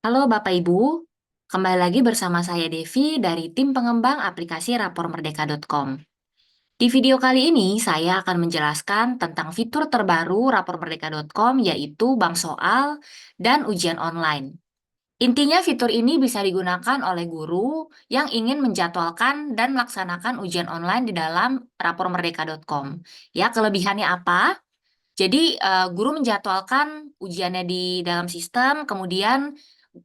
Halo Bapak Ibu, kembali lagi bersama saya Devi dari tim pengembang aplikasi rapormerdeka.com. Di video kali ini saya akan menjelaskan tentang fitur terbaru rapormerdeka.com yaitu bank soal dan ujian online. Intinya fitur ini bisa digunakan oleh guru yang ingin menjadwalkan dan melaksanakan ujian online di dalam rapormerdeka.com. Ya, kelebihannya apa? Jadi, guru menjadwalkan ujiannya di dalam sistem, kemudian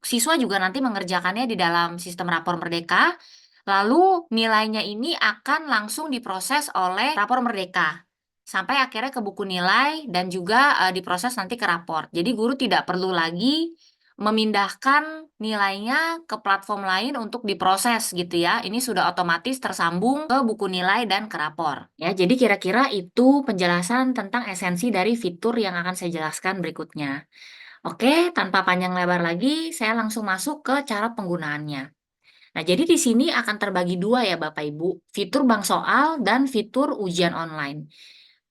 siswa juga nanti mengerjakannya di dalam sistem rapor Merdeka, lalu nilainya ini akan langsung diproses oleh rapor Merdeka, sampai akhirnya ke buku nilai dan juga diproses nanti ke rapor. Jadi guru tidak perlu lagi memindahkan nilainya ke platform lain untuk diproses gitu ya. Ini sudah otomatis tersambung ke buku nilai dan ke rapor. Ya, jadi kira-kira itu penjelasan tentang esensi dari fitur yang akan saya jelaskan berikutnya. Oke, tanpa panjang lebar lagi, saya langsung masuk ke cara penggunaannya. Nah, jadi di sini akan terbagi dua ya Bapak Ibu, fitur bank soal dan fitur ujian online.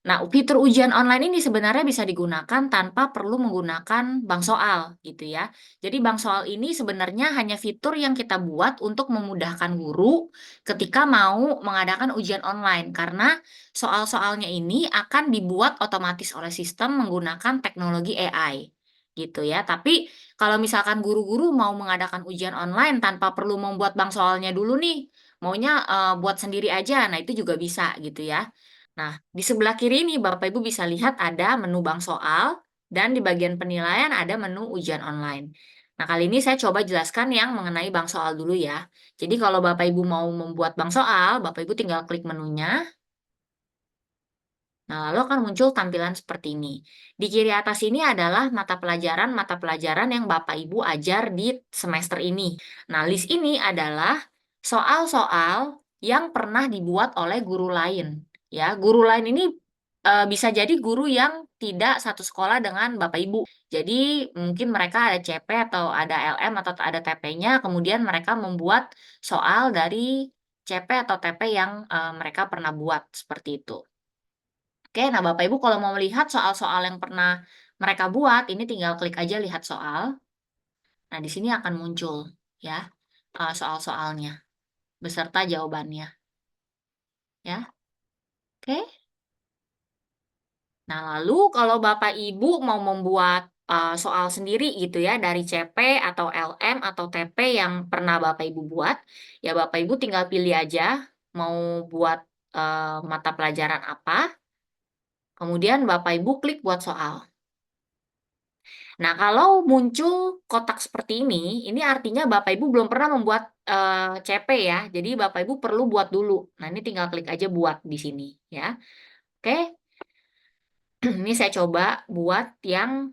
Nah, fitur ujian online ini sebenarnya bisa digunakan tanpa perlu menggunakan bank soal, gitu ya. Jadi, bank soal ini sebenarnya hanya fitur yang kita buat untuk memudahkan guru ketika mau mengadakan ujian online, karena soal-soalnya ini akan dibuat otomatis oleh sistem menggunakan teknologi AI, gitu ya. Tapi, kalau misalkan guru-guru mau mengadakan ujian online tanpa perlu membuat bank soalnya dulu nih, maunya buat sendiri aja, nah itu juga bisa, gitu ya. Nah, di sebelah kiri ini Bapak Ibu bisa lihat ada menu bank soal dan di bagian penilaian ada menu ujian online. Nah, kali ini saya coba jelaskan yang mengenai bank soal dulu ya. Jadi kalau Bapak Ibu mau membuat bank soal, Bapak Ibu tinggal klik menunya. Nah, lalu akan muncul tampilan seperti ini. Di kiri atas ini adalah mata pelajaran yang Bapak Ibu ajar di semester ini. Nah, list ini adalah soal-soal yang pernah dibuat oleh guru lain. Ya, guru lain ini bisa jadi guru yang tidak satu sekolah dengan Bapak Ibu. Jadi, mungkin mereka ada CP atau ada LM atau ada TP-nya, kemudian mereka membuat soal dari CP atau TP yang mereka pernah buat seperti itu. Oke, nah Bapak Ibu kalau mau melihat soal-soal yang pernah mereka buat, ini tinggal klik aja lihat soal. Nah, di sini akan muncul ya soal-soalnya beserta jawabannya ya. Oke. Nah, lalu kalau Bapak Ibu mau membuat soal sendiri gitu ya dari CP atau LM atau TP yang pernah Bapak Ibu buat, ya Bapak Ibu tinggal pilih aja mau buat mata pelajaran apa, kemudian Bapak Ibu klik buat soal. Nah, kalau muncul kotak seperti ini artinya Bapak Ibu belum pernah membuat CP ya. Jadi Bapak Ibu perlu buat dulu. Nah, ini tinggal klik aja buat di sini ya. Oke, ini saya coba buat yang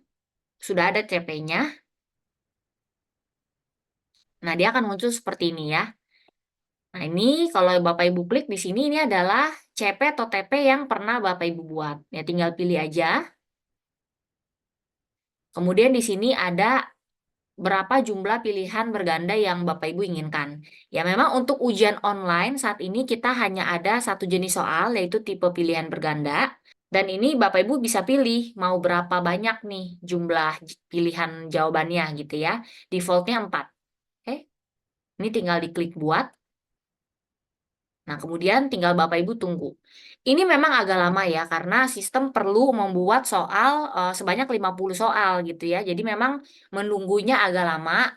sudah ada CP-nya. Nah, dia akan muncul seperti ini ya. Nah, ini kalau Bapak Ibu klik di sini ini adalah CP atau TP yang pernah Bapak Ibu buat. Ya, tinggal pilih aja. Kemudian di sini ada berapa jumlah pilihan berganda yang Bapak Ibu inginkan. Ya, memang untuk ujian online saat ini kita hanya ada satu jenis soal, yaitu tipe pilihan berganda. Dan ini Bapak Ibu bisa pilih mau berapa banyak nih jumlah pilihan jawabannya gitu ya. Defaultnya 4. Oke, ini tinggal diklik buat. Nah, kemudian tinggal Bapak Ibu tunggu. Ini memang agak lama ya, karena sistem perlu membuat soal sebanyak 50 soal gitu ya. Jadi memang menunggunya agak lama.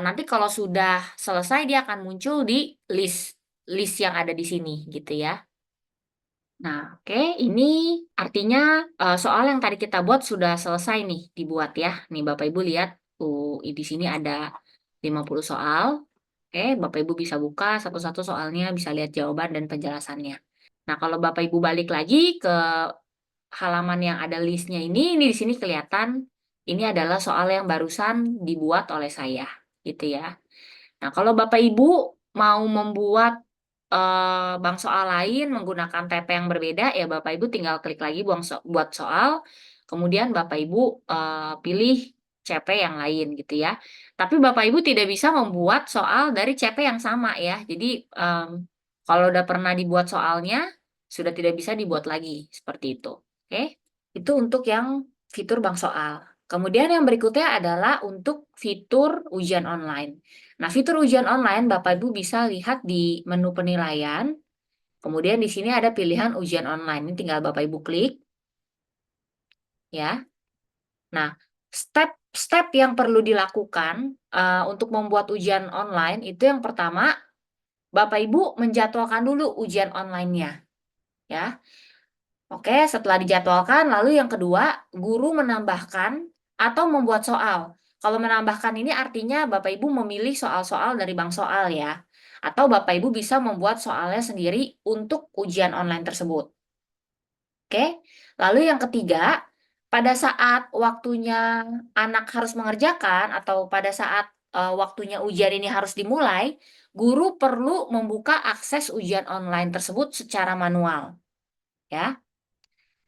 Nanti kalau sudah selesai, dia akan muncul di list list yang ada di sini gitu ya. Nah, oke, ini artinya soal yang tadi kita buat sudah selesai nih dibuat ya. Nih Bapak Ibu lihat, di sini ada 50 soal. Oke, Bapak Ibu bisa buka satu-satu soalnya, bisa lihat jawaban dan penjelasannya. Nah, kalau Bapak Ibu balik lagi ke halaman yang ada listnya ini di sini kelihatan ini adalah soal yang barusan dibuat oleh saya, gitu ya. Nah, kalau Bapak Ibu mau membuat bank soal lain menggunakan TP yang berbeda, ya Bapak Ibu tinggal klik lagi buat soal, kemudian Bapak Ibu pilih CP yang lain gitu ya. Tapi Bapak Ibu tidak bisa membuat soal dari CP yang sama ya. Jadi kalau udah pernah dibuat soalnya, sudah tidak bisa dibuat lagi seperti itu. Oke, itu untuk yang fitur bank soal. Kemudian yang berikutnya adalah untuk fitur ujian online. Nah, fitur ujian online Bapak Ibu bisa lihat di menu penilaian. Kemudian di sini ada pilihan ujian online. Ini tinggal Bapak Ibu klik ya. Nah, step-step yang perlu dilakukan untuk membuat ujian online itu yang pertama, Bapak Ibu menjadwalkan dulu ujian online-nya ya. Oke, setelah dijadwalkan, lalu yang kedua, guru menambahkan atau membuat soal. Kalau menambahkan ini artinya Bapak Ibu memilih soal-soal dari bank soal ya. Atau Bapak Ibu bisa membuat soalnya sendiri untuk ujian online tersebut. Oke, lalu yang ketiga, pada saat waktunya anak harus mengerjakan atau pada saat waktunya ujian ini harus dimulai, guru perlu membuka akses ujian online tersebut secara manual. Ya.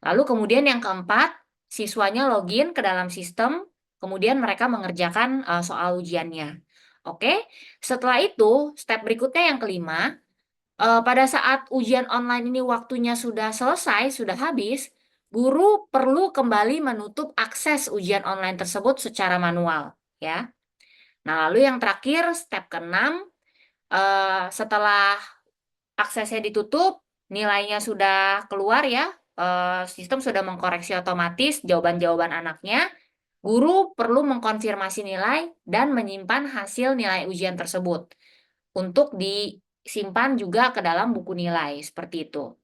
Lalu kemudian yang keempat, siswanya login ke dalam sistem, kemudian mereka mengerjakan soal ujiannya. Oke, setelah itu step berikutnya yang kelima, pada saat ujian online ini waktunya sudah selesai, sudah habis, guru perlu kembali menutup akses ujian online tersebut secara manual, ya. Nah, lalu yang terakhir, step keenam, setelah aksesnya ditutup, nilainya sudah keluar ya, sistem sudah mengkoreksi otomatis jawaban-jawaban anaknya, guru perlu mengkonfirmasi nilai dan menyimpan hasil nilai ujian tersebut untuk disimpan juga ke dalam buku nilai, seperti itu.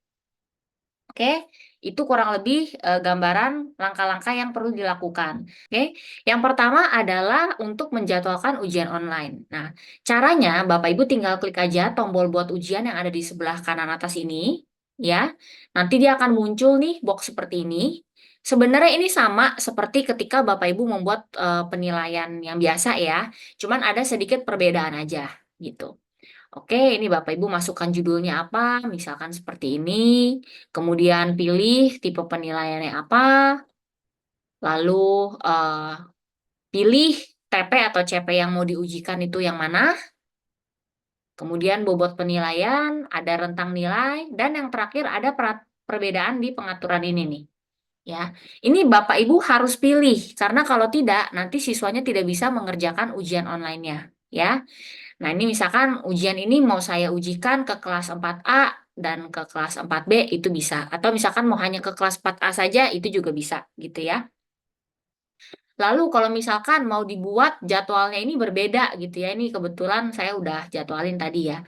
Oke, itu kurang lebih gambaran langkah-langkah yang perlu dilakukan. Oke, yang pertama adalah untuk menjadwalkan ujian online. Nah, caranya Bapak Ibu tinggal klik aja tombol buat ujian yang ada di sebelah kanan atas ini, ya. Nanti dia akan muncul nih box seperti ini. Sebenarnya ini sama seperti ketika Bapak Ibu membuat penilaian yang biasa ya, cuman ada sedikit perbedaan aja gitu. Oke, ini Bapak Ibu masukkan judulnya apa, misalkan seperti ini. Kemudian pilih tipe penilaiannya apa, lalu eh, pilih TP atau CP yang mau diujikan itu yang mana. Kemudian bobot penilaian, ada rentang nilai, dan yang terakhir ada perbedaan di pengaturan ini nih. Ya, ini Bapak Ibu harus pilih karena kalau tidak nanti siswanya tidak bisa mengerjakan ujian online-nya. Ya, nah, ini misalkan ujian ini mau saya ujikan ke kelas 4A dan ke kelas 4B itu bisa. Atau misalkan mau hanya ke kelas 4A saja itu juga bisa gitu ya. Lalu kalau misalkan mau dibuat jadwalnya ini berbeda gitu ya. Ini kebetulan saya udah jadwalin tadi ya.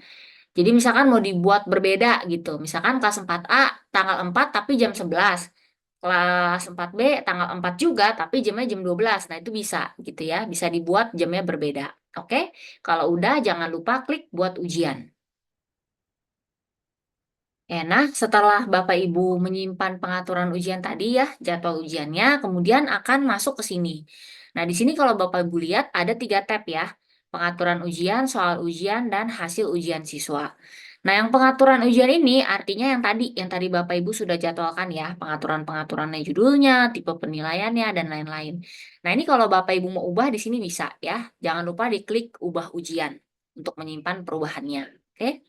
Jadi misalkan mau dibuat berbeda gitu. Misalkan kelas 4A tanggal 4 tapi jam 11. Kelas 4B tanggal 4 juga tapi jamnya jam 12. Nah, itu bisa gitu ya. Bisa dibuat jamnya berbeda. Oke? Kalau udah jangan lupa klik buat ujian. Nah, setelah Bapak Ibu menyimpan pengaturan ujian tadi ya, jadwal ujiannya, kemudian akan masuk ke sini. Nah, di sini kalau Bapak Ibu lihat ada 3 tab ya, pengaturan ujian, soal ujian, dan hasil ujian siswa. Nah, yang pengaturan ujian ini artinya yang tadi Bapak Ibu sudah jadwalkan ya, pengaturan-pengaturannya judulnya, tipe penilaiannya, dan lain-lain. Nah, ini kalau Bapak Ibu mau ubah di sini bisa ya, jangan lupa diklik ubah ujian untuk menyimpan perubahannya. Oke?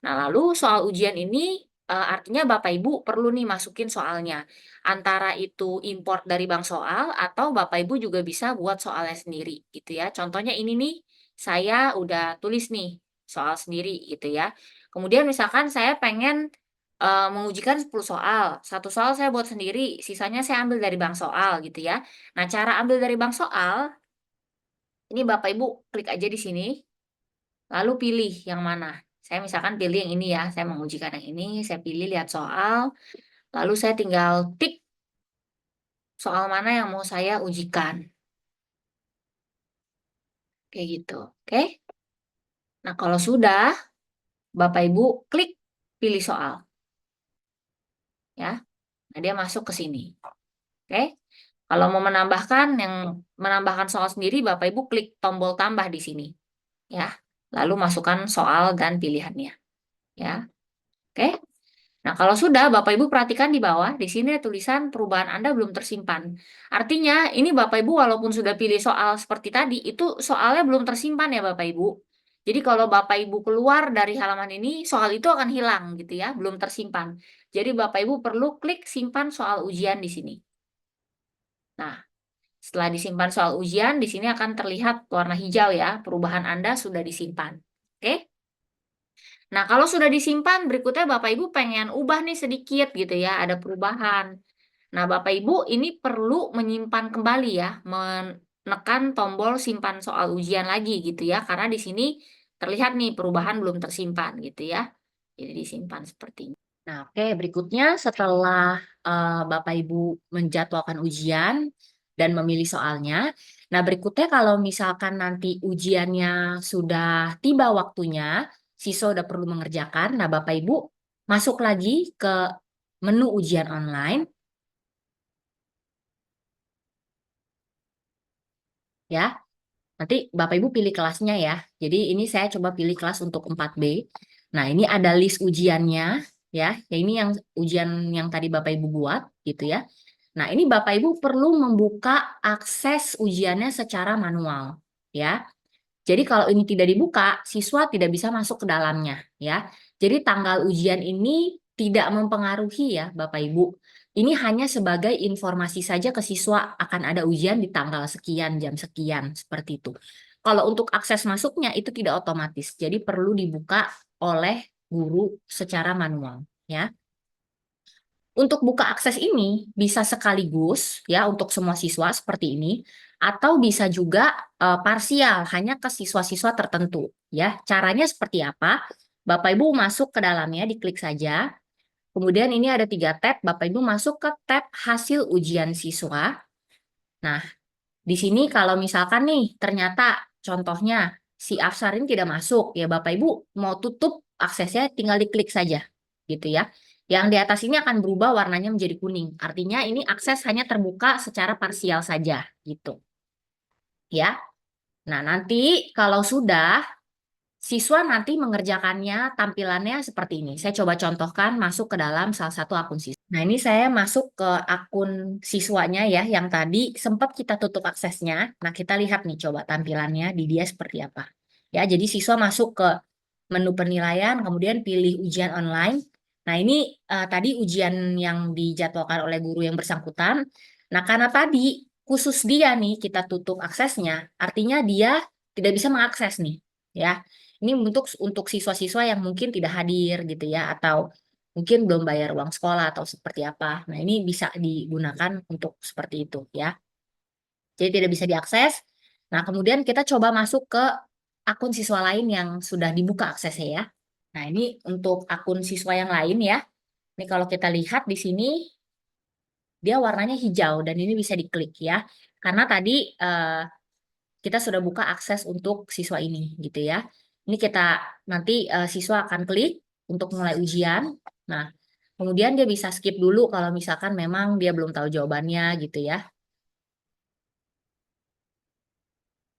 Nah, lalu soal ujian ini artinya Bapak Ibu perlu nih masukin soalnya. Antara itu import dari bank soal atau Bapak Ibu juga bisa buat soalnya sendiri gitu ya. Contohnya ini nih, saya udah tulis nih soal sendiri gitu ya. Kemudian misalkan saya pengen mengujikan 10 soal. Satu soal saya buat sendiri, sisanya saya ambil dari bank soal gitu ya. Nah, cara ambil dari bank soal, ini Bapak Ibu klik aja di sini. Lalu pilih yang mana. Saya misalkan pilih yang ini ya, saya mengujikan yang ini, saya pilih lihat soal, lalu saya tinggal tik soal mana yang mau saya ujikan. Kayak gitu. Oke? Nah, kalau sudah, Bapak Ibu klik pilih soal. Ya. Nah, dia masuk ke sini. Oke? Kalau mau menambahkan soal sendiri, Bapak Ibu klik tombol tambah di sini. Ya. Lalu masukkan soal dan pilihannya. Ya. Oke? Nah, kalau sudah, Bapak Ibu perhatikan di bawah, di sini ada tulisan perubahan Anda belum tersimpan. Artinya, ini Bapak Ibu walaupun sudah pilih soal seperti tadi, itu soalnya belum tersimpan ya Bapak Ibu. Jadi kalau Bapak Ibu keluar dari halaman ini, soal itu akan hilang gitu ya, belum tersimpan. Jadi Bapak Ibu perlu klik simpan soal ujian di sini. Nah, Setelah disimpan soal ujian, di sini akan terlihat warna hijau ya, perubahan Anda sudah disimpan. Oke? Nah, kalau sudah disimpan, berikutnya Bapak Ibu pengen ubah nih sedikit gitu ya, ada perubahan. Nah, Bapak Ibu ini perlu menyimpan kembali ya, menekan tombol simpan soal ujian lagi gitu ya, karena di sini terlihat nih perubahan belum tersimpan gitu ya. Jadi disimpan seperti ini. Nah, oke, berikutnya setelah Bapak Ibu menjadwalkan ujian dan memilih soalnya, nah berikutnya kalau misalkan nanti ujiannya sudah tiba waktunya, siswa udah perlu mengerjakan, nah Bapak Ibu masuk lagi ke menu ujian online, ya. Nanti Bapak Ibu pilih kelasnya ya. Jadi ini saya coba pilih kelas untuk 4B. Nah, ini ada list ujiannya ya. Ya ini yang ujian yang tadi Bapak Ibu buat gitu ya. Nah, ini Bapak Ibu perlu membuka akses ujiannya secara manual ya. Jadi kalau ini tidak dibuka, siswa tidak bisa masuk ke dalamnya ya. Jadi tanggal ujian ini tidak mempengaruhi ya Bapak Ibu. Ini hanya sebagai informasi saja ke siswa akan ada ujian di tanggal sekian, jam sekian, seperti itu. Kalau untuk akses masuknya itu tidak otomatis. Jadi perlu dibuka oleh guru secara manual ya. Untuk buka akses ini bisa sekaligus ya untuk semua siswa seperti ini atau bisa juga parsial hanya ke siswa-siswa tertentu ya. Caranya seperti apa? Bapak Ibu masuk ke dalamnya, diklik saja. Kemudian ini ada 3 tab, Bapak Ibu masuk ke tab hasil ujian siswa. Nah, di sini kalau misalkan nih ternyata contohnya si Afsarin tidak masuk, ya Bapak Ibu mau tutup aksesnya tinggal diklik saja gitu ya. Yang di atas ini akan berubah warnanya menjadi kuning. Artinya ini akses hanya terbuka secara parsial saja gitu ya. Nah, nanti kalau sudah siswa nanti mengerjakannya tampilannya seperti ini. Saya coba contohkan masuk ke dalam salah satu akun siswa. Nah, ini saya masuk ke akun siswanya ya, yang tadi sempat kita tutup aksesnya. Nah, kita lihat nih coba tampilannya di dia seperti apa. Ya, jadi siswa masuk ke menu penilaian, kemudian pilih ujian online. Nah, ini tadi ujian yang dijadwalkan oleh guru yang bersangkutan. Nah, karena tadi khusus dia nih kita tutup aksesnya, artinya dia tidak bisa mengakses nih, ya. Ini untuk siswa-siswa yang mungkin tidak hadir gitu ya, atau mungkin belum bayar uang sekolah atau seperti apa. Nah, ini bisa digunakan untuk seperti itu ya. Jadi tidak bisa diakses. Nah, kemudian kita coba masuk ke akun siswa lain yang sudah dibuka aksesnya ya. Nah, ini untuk akun siswa yang lain ya. Ini kalau kita lihat di sini dia warnanya hijau dan ini bisa diklik ya. Karena tadi kita sudah buka akses untuk siswa ini gitu ya. Ini kita nanti siswa akan klik untuk mulai ujian. Nah, kemudian dia bisa skip dulu kalau misalkan memang dia belum tahu jawabannya gitu ya.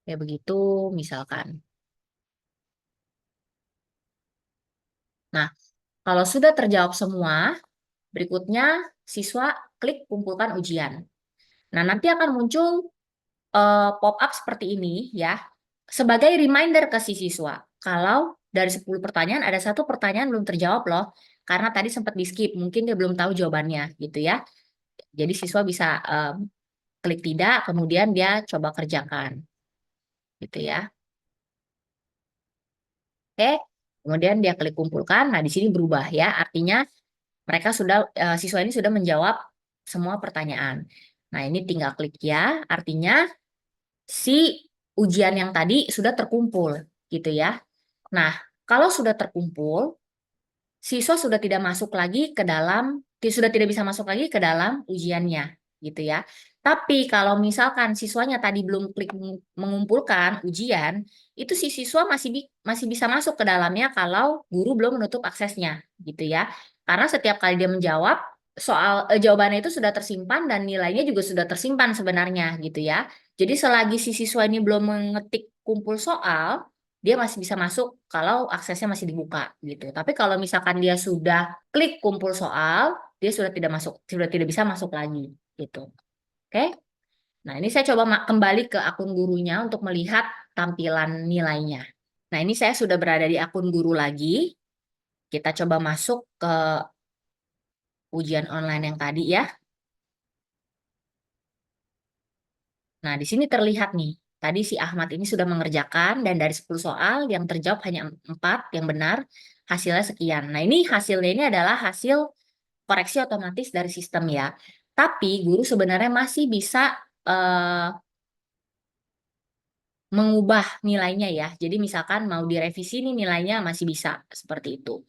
Kayak begitu misalkan. Nah, kalau sudah terjawab semua, berikutnya siswa klik kumpulkan ujian. Nah, nanti akan muncul pop-up seperti ini ya, sebagai reminder ke si siswa. Kalau dari 10 pertanyaan ada satu pertanyaan belum terjawab loh, karena tadi sempat di skip, mungkin dia belum tahu jawabannya gitu ya. Jadi siswa bisa klik tidak, kemudian dia coba kerjakan gitu ya. Oke, kemudian dia klik kumpulkan. Nah, di sini berubah ya, artinya mereka sudah siswa ini sudah menjawab semua pertanyaan. Nah, ini tinggal klik ya, artinya si ujian yang tadi sudah terkumpul gitu ya. Nah, kalau sudah terkumpul, siswa sudah tidak masuk lagi ke dalam, sudah tidak bisa masuk lagi ke dalam ujiannya gitu ya. Tapi kalau misalkan siswanya tadi belum klik mengumpulkan ujian, itu si siswa masih bisa masuk ke dalamnya kalau guru belum menutup aksesnya gitu ya. Karena setiap kali dia menjawab, jawabannya itu sudah tersimpan dan nilainya juga sudah tersimpan sebenarnya gitu ya. Jadi selagi si siswa ini belum mengetik kumpul soal, dia masih bisa masuk kalau aksesnya masih dibuka gitu. Tapi kalau misalkan dia sudah klik kumpul soal, dia sudah tidak masuk, sudah tidak bisa masuk lagi gitu. Oke? Nah, ini saya coba kembali ke akun gurunya untuk melihat tampilan nilainya. Nah, ini saya sudah berada di akun guru lagi. Kita coba masuk ke ujian online yang tadi ya. Nah, di sini terlihat nih, tadi si Ahmad ini sudah mengerjakan dan dari 10 soal yang terjawab hanya 4 yang benar, hasilnya sekian. Nah, ini hasilnya ini adalah hasil koreksi otomatis dari sistem ya. Tapi guru sebenarnya masih bisa mengubah nilainya ya. Jadi misalkan mau direvisi nih nilainya masih bisa seperti itu.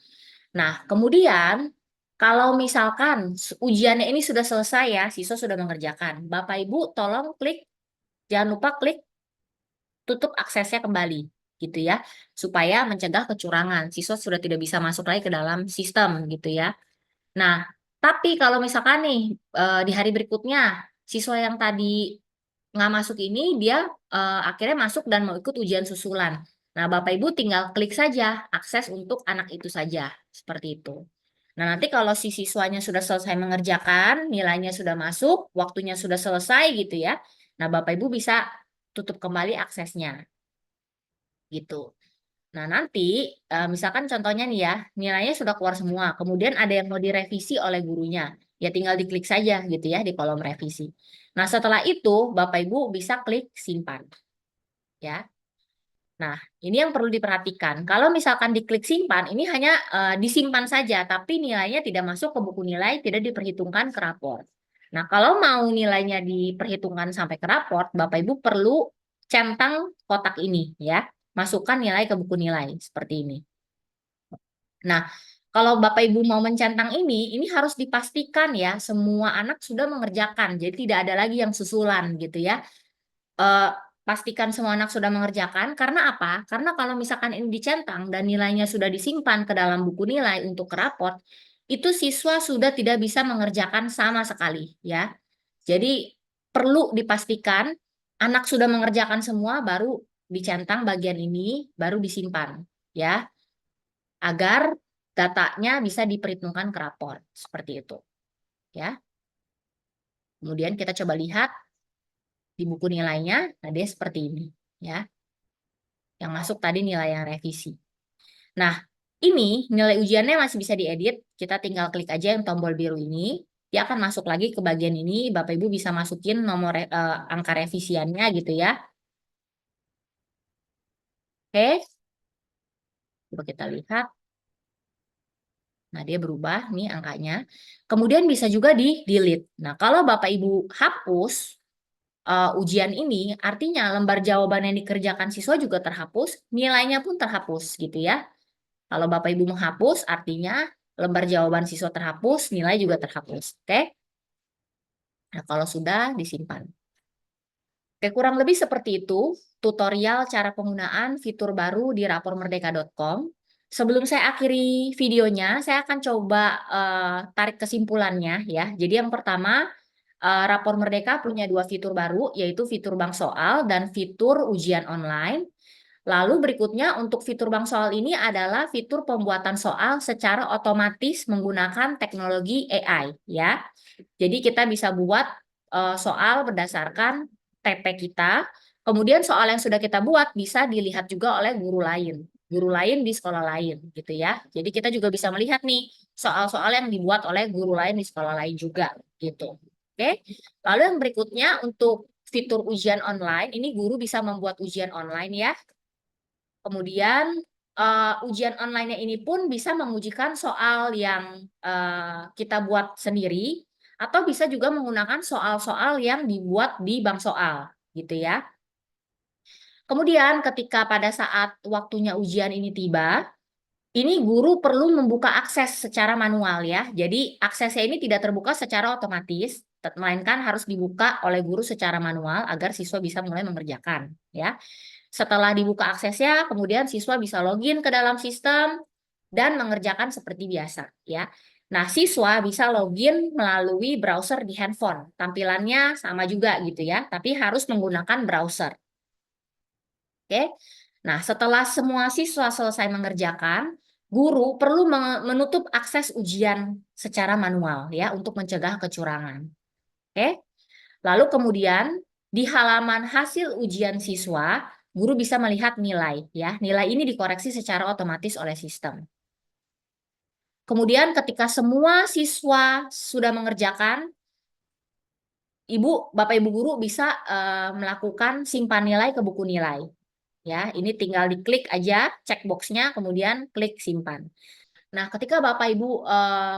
Nah, kemudian kalau misalkan ujiannya ini sudah selesai ya, siswa sudah mengerjakan. Bapak Ibu tolong jangan lupa klik tutup aksesnya kembali gitu ya, supaya mencegah kecurangan. Siswa sudah tidak bisa masuk lagi ke dalam sistem gitu ya. Nah, tapi kalau misalkan nih di hari berikutnya siswa yang tadi nggak masuk ini dia akhirnya masuk dan mau ikut ujian susulan. Nah, Bapak Ibu tinggal klik saja akses untuk anak itu saja seperti itu. Nah, nanti kalau si siswanya sudah selesai mengerjakan, nilainya sudah masuk, waktunya sudah selesai gitu ya. Nah, Bapak Ibu bisa tutup kembali aksesnya gitu. Nah, nanti misalkan contohnya nih ya, nilainya sudah keluar semua, kemudian ada yang mau direvisi oleh gurunya, ya tinggal diklik saja gitu ya di kolom revisi. Nah, setelah itu Bapak Ibu bisa klik simpan ya. Nah, ini yang perlu diperhatikan. Kalau misalkan diklik simpan, ini hanya disimpan saja, tapi nilainya tidak masuk ke buku nilai, tidak diperhitungkan ke rapor. Nah, kalau mau nilainya diperhitungkan sampai ke rapor, Bapak Ibu perlu centang kotak ini ya. Masukkan nilai ke buku nilai seperti ini. Nah, kalau Bapak Ibu mau mencentang ini harus dipastikan ya semua anak sudah mengerjakan. Jadi tidak ada lagi yang susulan gitu ya. Eh, Pastikan semua anak sudah mengerjakan. Karena apa? Karena kalau misalkan ini dicentang dan nilainya sudah disimpan ke dalam buku nilai untuk ke raport, itu siswa sudah tidak bisa mengerjakan sama sekali ya. Jadi perlu dipastikan anak sudah mengerjakan semua baru dicentang bagian ini, baru disimpan ya agar datanya bisa diperhitungkan ke rapor. Seperti itu. Ya. Kemudian kita coba lihat di buku nilainya, nah dia seperti ini. Ya. Yang masuk tadi nilai yang revisi. Nah, ini nilai ujiannya masih bisa diedit. Kita tinggal klik aja yang tombol biru ini. Dia akan masuk lagi ke bagian ini. Bapak Ibu bisa masukin nomor angka revisiannya gitu ya. Oke, coba kita lihat. Nah, dia berubah nih angkanya. Kemudian bisa juga di-delete. Nah, kalau Bapak Ibu hapus ujian ini, artinya lembar jawaban yang dikerjakan siswa juga terhapus, nilainya pun terhapus gitu ya. Kalau Bapak Ibu menghapus, artinya lembar jawaban siswa terhapus, nilai juga terhapus. Oke? Nah, kalau sudah disimpan. Oke, kurang lebih seperti itu tutorial cara penggunaan fitur baru di rapormerdeka.com. Sebelum saya akhiri videonya, saya akan coba tarik kesimpulannya ya. Jadi yang pertama, Rapor Merdeka punya 2 fitur baru, yaitu fitur bank soal dan fitur ujian online. Lalu berikutnya untuk fitur bank soal ini adalah fitur pembuatan soal secara otomatis menggunakan teknologi AI ya. Jadi kita bisa buat soal berdasarkan TP kita. Kemudian soal yang sudah kita buat bisa dilihat juga oleh guru lain di sekolah lain gitu ya. Jadi kita juga bisa melihat nih soal-soal yang dibuat oleh guru lain di sekolah lain juga gitu. Oke. Lalu yang berikutnya untuk fitur ujian online, ini guru bisa membuat ujian online ya. Kemudian ujian online-nya ini pun bisa mengujikan soal yang kita buat sendiri atau bisa juga menggunakan soal-soal yang dibuat di bank soal gitu ya. Kemudian ketika pada saat waktunya ujian ini tiba, ini guru perlu membuka akses secara manual ya. Jadi aksesnya ini tidak terbuka secara otomatis, melainkan harus dibuka oleh guru secara manual agar siswa bisa mulai mengerjakan ya. Setelah dibuka aksesnya, kemudian siswa bisa login ke dalam sistem dan mengerjakan seperti biasa ya. Nah, siswa bisa login melalui browser di handphone. Tampilannya sama juga gitu ya, tapi harus menggunakan browser. Oke. Nah, setelah semua siswa selesai mengerjakan, guru perlu menutup akses ujian secara manual ya untuk mencegah kecurangan. Oke. Lalu kemudian di halaman hasil ujian siswa, guru bisa melihat nilai ya. Nilai ini dikoreksi secara otomatis oleh sistem. Kemudian ketika semua siswa sudah mengerjakan, Bapak Ibu guru bisa melakukan simpan nilai ke buku nilai. Ya, ini tinggal diklik aja checkboxnya, kemudian klik simpan. Nah, ketika Bapak Ibu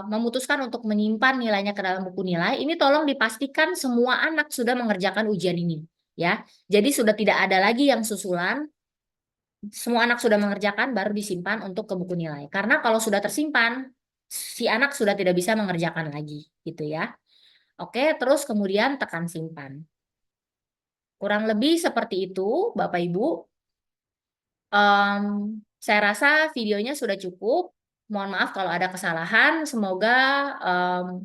memutuskan untuk menyimpan nilainya ke dalam buku nilai, ini tolong dipastikan semua anak sudah mengerjakan ujian ini, ya. Jadi sudah tidak ada lagi yang susulan, semua anak sudah mengerjakan baru disimpan untuk ke buku nilai. Karena kalau sudah tersimpan, si anak sudah tidak bisa mengerjakan lagi, gitu ya. Oke, terus kemudian tekan simpan. Kurang lebih seperti itu, Bapak Ibu. Em, saya rasa videonya sudah cukup. Mohon maaf kalau ada kesalahan. Semoga em,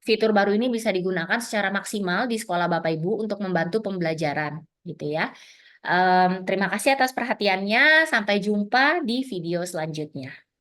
fitur baru ini bisa digunakan secara maksimal di sekolah Bapak Ibu untuk membantu pembelajaran, gitu ya. Terima kasih atas perhatiannya. Sampai jumpa di video selanjutnya.